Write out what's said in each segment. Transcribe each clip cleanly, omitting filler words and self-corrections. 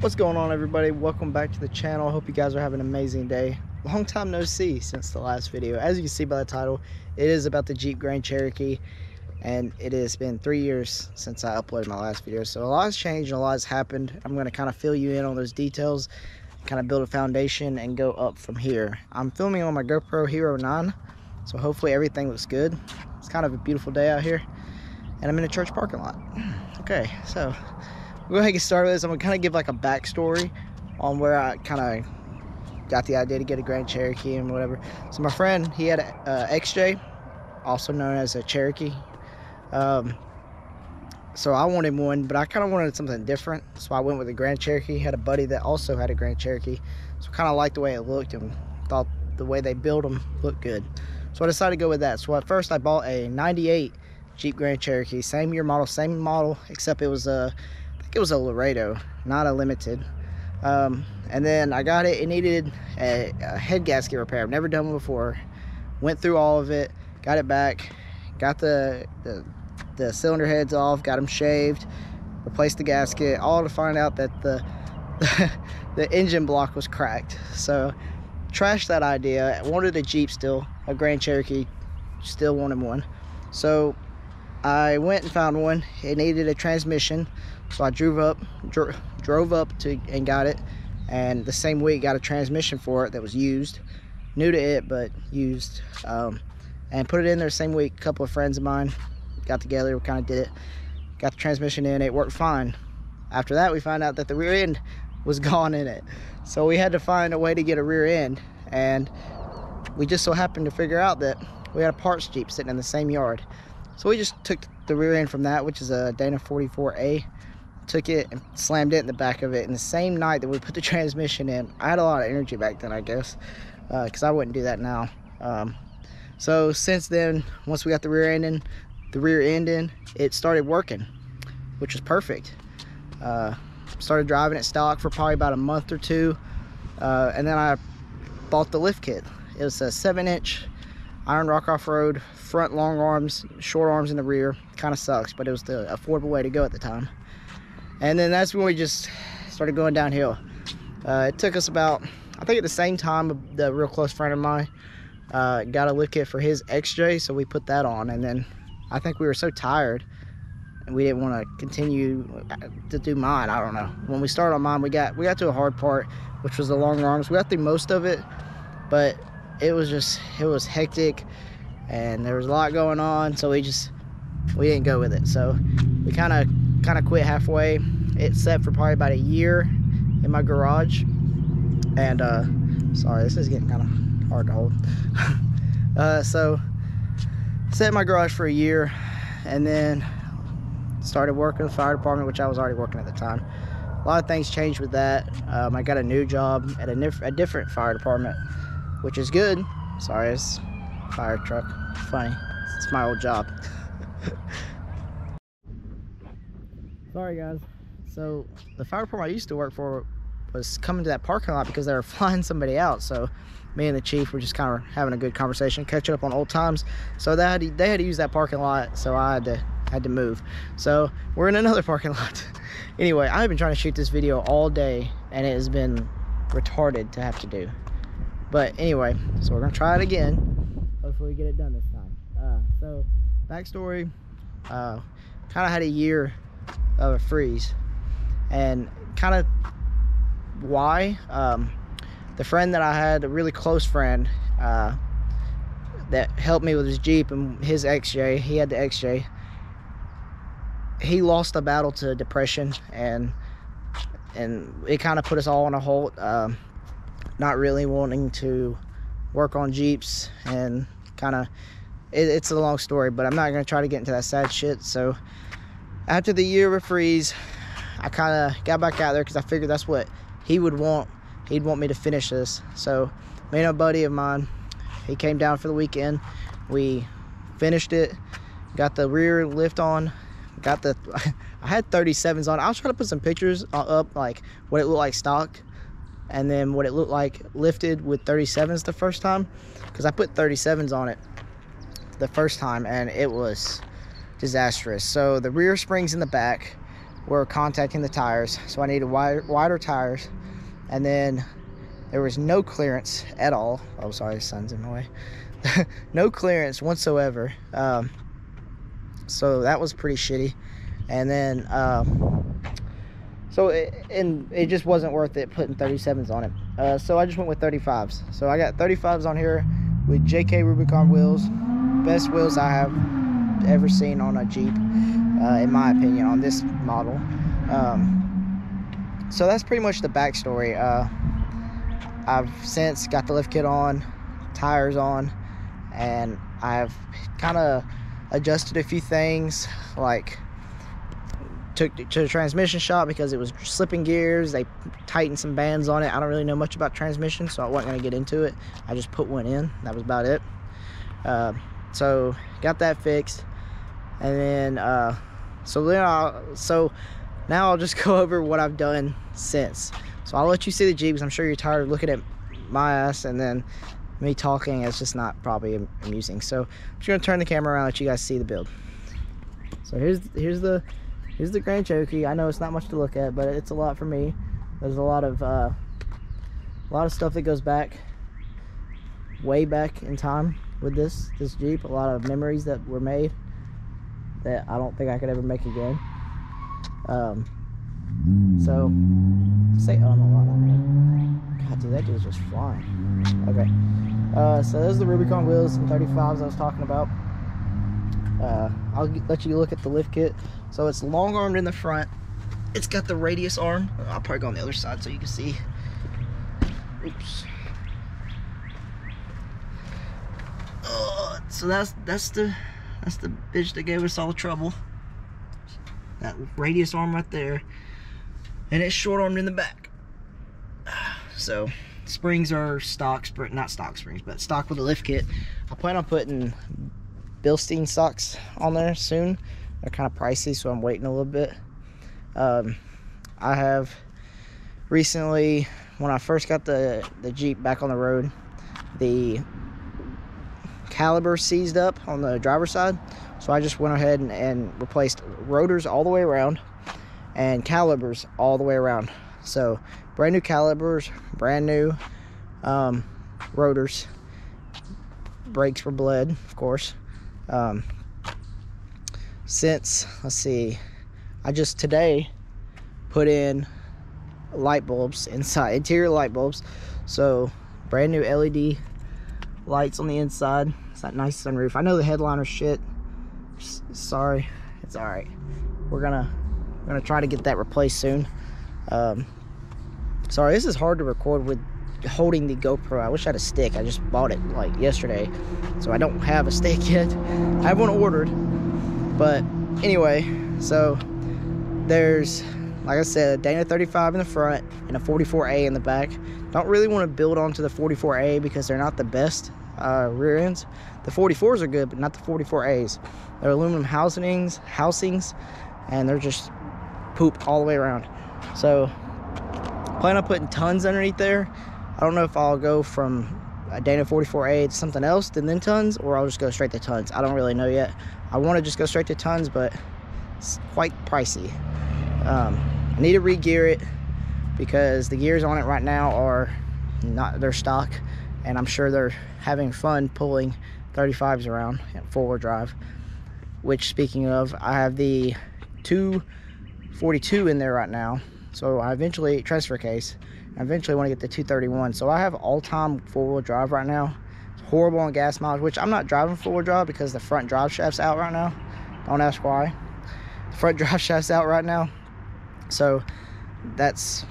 What's going on, everybody? Welcome back to the channel. I hope you guys are having an amazing day. Long time no see since the last video. As you can see by the title, it is about the Jeep Grand Cherokee, and it has been 3 years since I uploaded my last video. So a lot has changed and a lot has happened. I'm going to kind of fill you in on those details, kind of build a foundation and go up from here. I'm filming on my GoPro Hero 9, so hopefully everything looks good. It's kind of a beautiful day out here, and I'm in a church parking lot. Okay, so we're going to get started with this. I'm going to kind of give like a backstory on where I kind of got the idea to get a Grand Cherokee and whatever. So my friend, he had a XJ, also known as a Cherokee. So I wanted one, but I kind of wanted something different. So I went with a Grand Cherokee. Had a buddy that also had a Grand Cherokee. So kind of liked the way it looked and thought the way they built them looked good. So I decided to go with that. So at first I bought a 98 Jeep Grand Cherokee. Same year model, same model, except it was a it was a Laredo, not a limited. And then I got it. It needed a head gasket repair. I've never done one before. Went through all of it, got it back, got the cylinder heads off, got them shaved, replaced the gasket, all to find out that the engine block was cracked. So trashed that idea. I wanted a Jeep still, a Grand Cherokee, still wanted one. So I went and found one. It needed a transmission, so I drove up to and got it, and the same week got a transmission for it that was used, new to it but used, and put it in there the same week. A couple of friends of mine got together, we kind of did it, got the transmission in, it worked fine. After that we found out that the rear end was gone in it, so we had to find a way to get a rear end, and we just so happened to figure out that we had a parts Jeep sitting in the same yard. So we just took the rear end from that, which is a Dana 44A, took it and slammed it in the back of it. And the same night that we put the transmission in, I had a lot of energy back then, I guess, because I wouldn't do that now. So since then, once we got the rear end in, it started working, which was perfect. Started driving it stock for probably about a month or two, and then I bought the lift kit. It was a 7-inch iron rock off-road, front long arms, short arms in the rear. Kind of sucks, but it was the affordable way to go at the time. And then that's when we just started going downhill. It took us about, I think at the same time, the real close friend of mine got a lift kit for his XJ, so we put that on. And then I think we were so tired and we didn't want to continue to do mine. I don't know. When we started on mine, we got to a hard part, which was the long arms. We got through most of it, but it was hectic and there was a lot going on, so we didn't go with it. So we kind of quit halfway. It sat for probably about a year in my garage, and sorry, this is getting kind of hard to hold. So sat in my garage for a year, and then started working with the fire department, which I was already working at the time. A lot of things changed with that. I got a new job at a different fire department, which is good. Sorry, it's a fire truck. Funny, it's my old job. Sorry guys. So the fire department I used to work for was coming to that parking lot because they were flying somebody out. So me and the chief were just kind of having a good conversation, catching up on old times. So they had to use that parking lot, so I had to move. So we're in another parking lot. Anyway, I've been trying to shoot this video all day, and it has been retarded to have to do. But anyway, so we're gonna try it again. Hopefully we get it done this time. So backstory, kind of had a year of a freeze, and kind of why. The friend that I had, a really close friend, that helped me with his Jeep and his XJ, he had the XJ. He lost the battle to depression, and it kind of put us all on a halt. Not really wanting to work on Jeeps, and kind of it's a long story, but I'm not going to try to get into that sad shit. So after the year of freeze, I kind of got back out there because I figured that's what he would want. He'd want me to finish this. So me and a buddy of mine, he came down for the weekend. We finished it, got the rear lift on, got the I had 37s on. I was trying to put some pictures up, like what it looked like stock, and then what it looked like lifted with 37s the first time, because I put 37s on it the first time and it was disastrous. So the rear springs in the back, were contacting the tires. So I needed wider tires, and then there was no clearance at all. Oh, sorry, the sun's in my way. No clearance whatsoever. So that was pretty shitty. And then it just wasn't worth it putting 37s on it. So I just went with 35s. So I got 35s on here with JK Rubicon wheels. Best wheels I have ever seen on a Jeep, in my opinion, on this model. So that's pretty much the backstory. I've since got the lift kit on, tires on, and I've kind of adjusted a few things, like took it to the transmission shop because it was slipping gears. They tightened some bands on it. I don't really know much about transmission, so I wasn't going to get into it. I just put one in. That was about it. So got that fixed, and then so now I'll just go over what I've done since. So I'll let you see the Jeep, because I'm sure you're tired of looking at my ass and then me talking. It's just not probably amusing. So I'm just gonna turn the camera around and let you guys see the build. So here's the Grand Cherokee. I know it's not much to look at, but it's a lot for me. There's a lot of stuff that goes back, way back in time with this Jeep. A lot of memories that were made that I don't think I could ever make again. So say a lot on there. God, dude, that dude's just flying. Okay. So there's the Rubicon wheels and 35s I was talking about. I'll let you look at the lift kit. So it's long armed in the front. It's got the radius arm. I'll probably go on the other side so you can see. Oops. So that's the bitch that gave us all the trouble. That radius arm right there, and it's short armed in the back. So springs are stock, not stock springs, but stock with the lift kit. I plan on putting Bilstein stocks on there soon. They're kind of pricey, so I'm waiting a little bit. I have recently, when I first got the Jeep back on the road, the caliber seized up on the driver's side. So I just went ahead and replaced rotors all the way around and calibers all the way around. So brand new calibers, brand new rotors. Brakes were bled, of course. Since, let's see, I just today put in light bulbs inside, interior light bulbs. So brand new LED lights on the inside. It's that nice sunroof. I know the headliner's shit. Sorry, it's all right. We're gonna try to get that replaced soon. Sorry, this is hard to record with holding the GoPro. I wish I had a stick. I just bought it like yesterday, so I don't have a stick yet. I have one ordered, but anyway, so there's, like I said, a Dana 35 in the front and a 44A in the back. Don't really want to build onto the 44A because they're not the best rear ends. The 44s are good, but not the 44As. They're aluminum housings, and they're just poop all the way around. So plan on putting tons underneath there. I don't know if I'll go from a Dana 44A to something else and then tons, or I'll just go straight to tons. I don't really know yet. I want to just go straight to tons, but it's quite pricey. I need to re-gear it because the gears on it right now are not, they're stock, and I'm sure they're having fun pulling 35s around at four-wheel drive. Which, speaking of, I have the 242 in there right now, so I eventually, transfer case, I eventually want to get the 231. So I have all-time four-wheel drive right now. It's horrible on gas mileage, which I'm not driving four-wheel drive because the front drive shaft's out right now. Don't ask why. The front drive shaft's out right now, so that's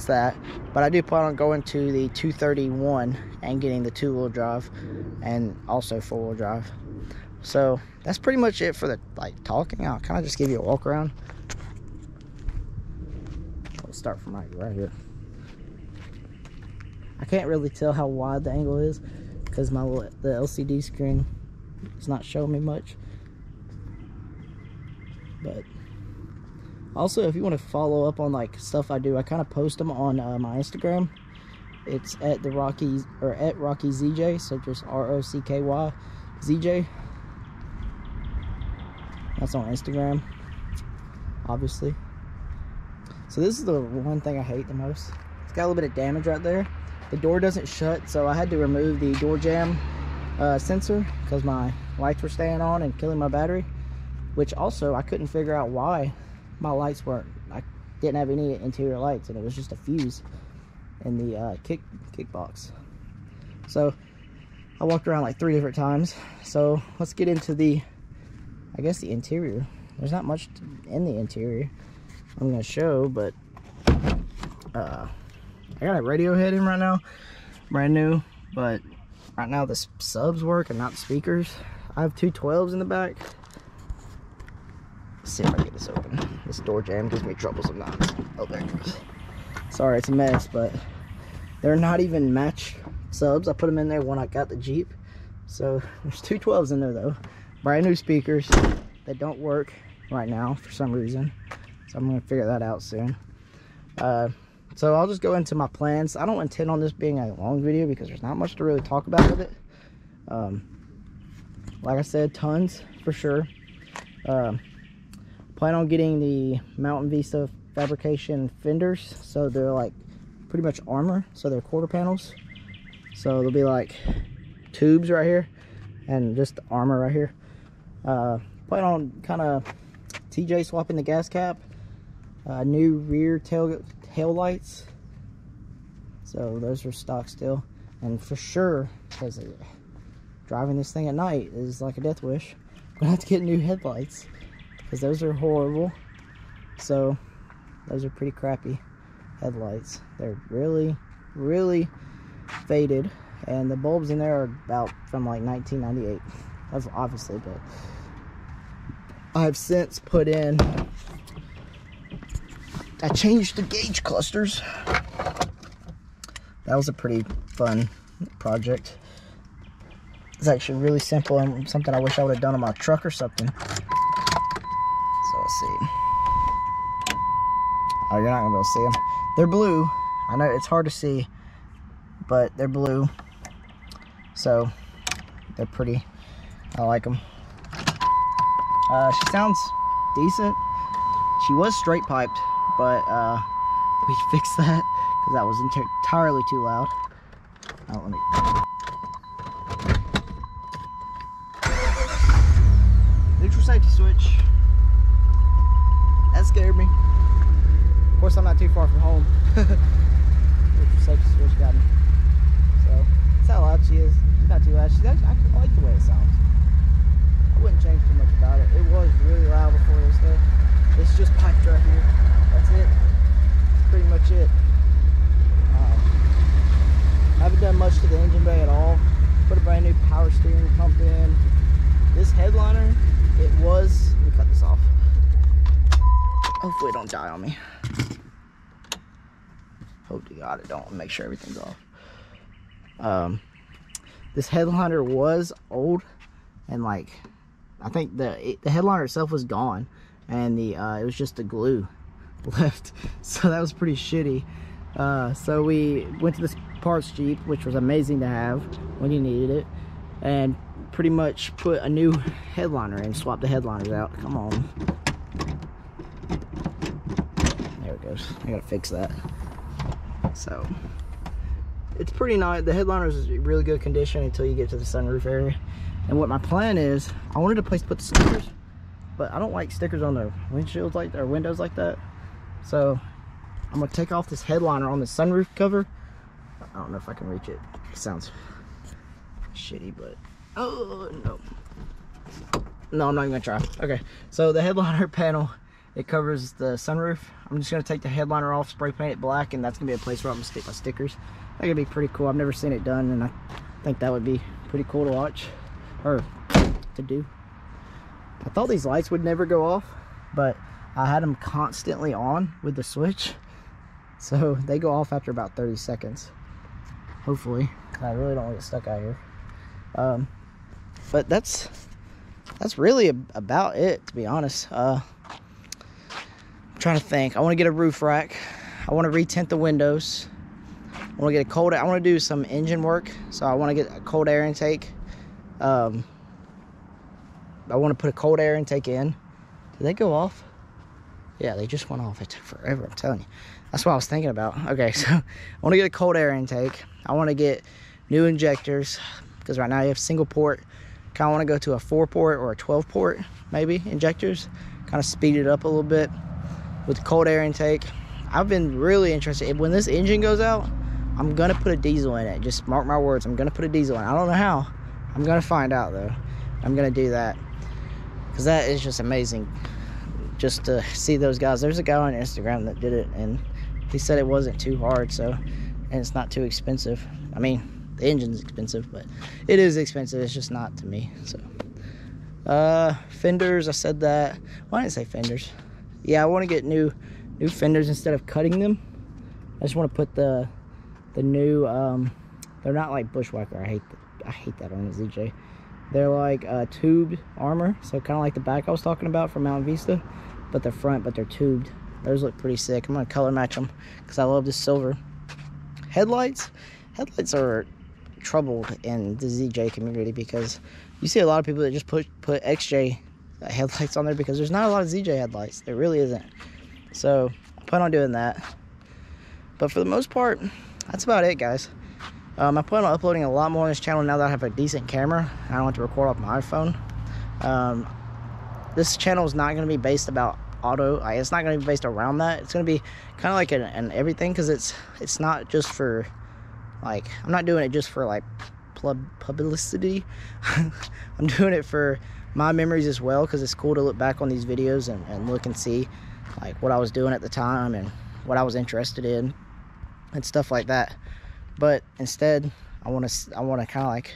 that. But I do plan on going to the 231 and getting the two-wheel drive and also four-wheel drive. So that's pretty much it for the talking. I'll kind of just give you a walk around. Let's start from right here. I can't really tell how wide the angle is because the LCD screen is not showing me much. But also, if you want to follow up on stuff I do, I kind of post them on my Instagram. It's at Rocky ZJ, so just ROCKY ZJ. That's on Instagram, obviously. So this is the one thing I hate the most. It's got a little bit of damage right there. The door doesn't shut, so I had to remove the door jamb sensor because my lights were staying on and killing my battery. Which also, I couldn't figure out why my lights weren't, I didn't have any interior lights, and it was just a fuse in the kick box. So I walked around like 3 different times. So let's get into the, I guess, the interior. There's not much in the interior I'm gonna show, but I got a radio head in right now, brand new, but right now the subs work and not the speakers. I have two 12s in the back. Let's see if I can get this open. This door jamb gives me trouble sometimes. Oh, there it goes. Sorry, it's a mess, but they're not even match subs. I put them in there when I got the Jeep. So there's two 12s in there though. Brand new speakers that don't work right now for some reason. So I'm gonna figure that out soon. So I'll just go into my plans. I don't intend on this being a long video because there's not much to really talk about with it. Like I said, tons for sure. Plan on getting the Mountain Vista fabrication fenders, so they're like pretty much armor, so they're quarter panels, so there'll be like tubes right here and just the armor right here. Plan on kind of TJ swapping the gas cap, new rear tail lights, so those are stock still, and for sure, because driving this thing at night is like a death wish, I'm gonna have to get new headlights because those are horrible. So those are pretty crappy headlights. They're really faded, and the bulbs in there are about from like 1998. That's obviously, but I've since put in, I changed the gauge clusters. That was a pretty fun project. It's actually really simple and something I wish I would have done on my truck or something. So let's see. Oh, you're not gonna be able to see them. They're blue. I know it's hard to see, but they're blue. So they're pretty. I like them. She sounds decent. She was straight piped, but we fixed that because that was entirely too loud. Oh, let me. Neutral safety switch. That scared me. Of course, I'm not too far from home. Neutral safety switch got me. So that's how loud she is. She's not too loud. I like the way it sounds. I wouldn't change too much about it. It was really loud before this though. It's just piped right here. That's it. That's pretty much it. I haven't done much to the engine bay at all. Put a brand new power steering pump in. This headliner, it was, let me cut this off. Hopefully it don't die on me. Hope to God it don't. Make sure everything's off. This headliner was old, and like, I think the headliner itself was gone, and it was just the glue left. So that was pretty shitty. So we went to this parts Jeep, which was amazing to have when you needed it, and pretty much put a new headliner in, swap the headliners out. Come on. There it goes. I gotta fix that. So it's pretty nice. The headliner is in really good condition until you get to the sunroof area. And what my plan is, I wanted a place to put the stickers, but I don't like stickers on the windshields like that, or windows like that. So I'm gonna take off this headliner on the sunroof cover. I don't know if I can reach it. It sounds shitty, but oh no. No, I'm not even gonna try. Okay, so the headliner panel, it covers the sunroof. I'm just gonna take the headliner off, spray paint it black, and that's gonna be a place where I'm gonna stick my stickers. That could be pretty cool. I've never seen it done, and I think that would be pretty cool to watch, or to do. I thought these lights would never go off, but I had them constantly on with the switch, so they go off after about 30 seconds. Hopefully. I really don't want to get stuck out here. But that's really about it, to be honest. I'm trying to think. I want to get a roof rack. I want to retint the windows. I want to get a cold. I want to do some engine work, so I want to get a cold air intake. I want to put a cold air intake in. Did they go off? Yeah, they just went off. It took forever, I'm telling you. That's what I was thinking about. Okay, so I want to get a cold air intake. I want to get new injectors, because right now you have single port. Kind of want to go to a 4-port or a 12-port, maybe, injectors. Kind of speed it up a little bit with the cold air intake. I've been really interested. When this engine goes out, I'm going to put a diesel in it. Just mark my words, I'm going to put a diesel in it. I don't know how. I'm going to find out, though. I'm going to do that, because that is just amazing. Just to see those guys. There's a guy on Instagram that did it, and he said it wasn't too hard, so, and it's not too expensive. I mean, the engine's expensive, but it is expensive. It's just not to me. So fenders, I said that. Well, I didn't say fenders. Yeah, I want to get new fenders instead of cutting them. I just want to put the new they're not like bushwhacker. I hate that on the ZJ. They're like tubed armor, so kind of like the back I was talking about from Mount Vista, but they're front, but they're tubed. Those look pretty sick. I'm gonna color match them because I love the silver. Headlights are troubled in the ZJ community, because you see a lot of people that just put XJ headlights on there, because there's not a lot of ZJ headlights. There really isn't. So I plan on doing that. But for the most part, that's about it, guys. I plan on uploading a lot more on this channel now that I have a decent camera. I don't have to record off my iPhone. This channel is not going to be based about auto. It's not going to be based around that. It's going to be kind of like an everything, because it's not just for, like, I'm not doing it just for like publicity. I'm doing it for my memories as well, because it's cool to look back on these videos and look and see like what I was doing at the time and what I was interested in and stuff like that. But instead, I want to kind of like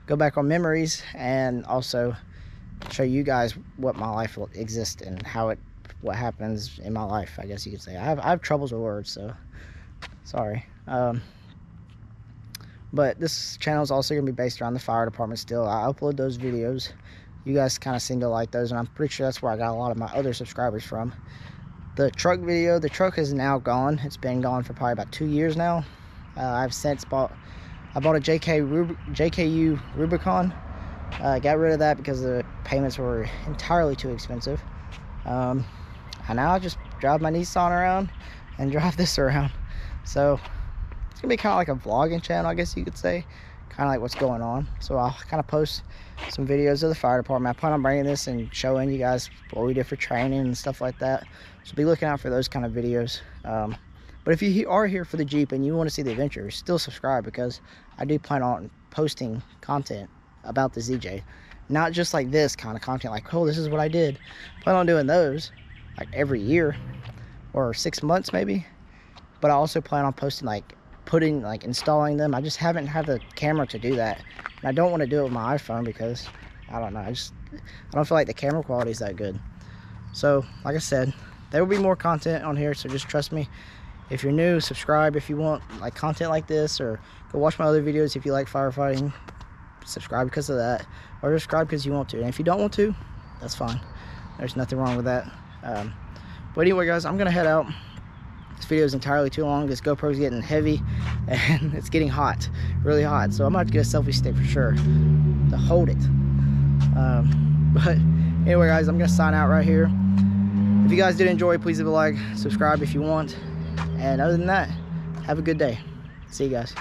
go back on memories and also show you guys what my life exists and what happens in my life, I guess you could say. I have troubles with words, so sorry. But this channel is also going to be based around the fire department still. I upload those videos. You guys kind of seem to like those, and I'm pretty sure that's where I got a lot of my other subscribers from. The truck video, the truck is now gone. It's been gone for probably about 2 years now. I've since bought a JKU Rubicon. Got rid of that because the payments were entirely too expensive. And now I just drive my Nissan around and drive this around. So it's gonna be kind of like a vlogging channel, I guess you could say, kind of like what's going on. So I'll kind of post some videos of the fire department. I plan on bringing this and showing you guys what we did for training and stuff like that. So be looking out for those kind of videos. But if you are here for the Jeep and you want to see the adventure, still subscribe, because I do plan on posting content about the ZJ. Not just like this kind of content, like, oh, this is what I did. I plan on doing those like every year or 6 months maybe. But I also plan on posting like installing them. I just haven't had the camera to do that. And I don't want to do it with my iPhone because I don't know. I don't feel like the camera quality is that good. So like I said, there will be more content on here, so just trust me. If you're new, subscribe if you want like content like this, or go watch my other videos if you like firefighting. Subscribe because of that, or subscribe because you want to. And if you don't want to, that's fine. There's nothing wrong with that. But anyway, guys, I'm gonna head out. This video is entirely too long. This GoPro's getting heavy and it's getting hot, really hot. So I'm gonna have to get a selfie stick for sure to hold it. But anyway, guys, I'm gonna sign out right here. If you guys did enjoy, please leave a like, subscribe if you want. And other than that, have a good day. See you guys.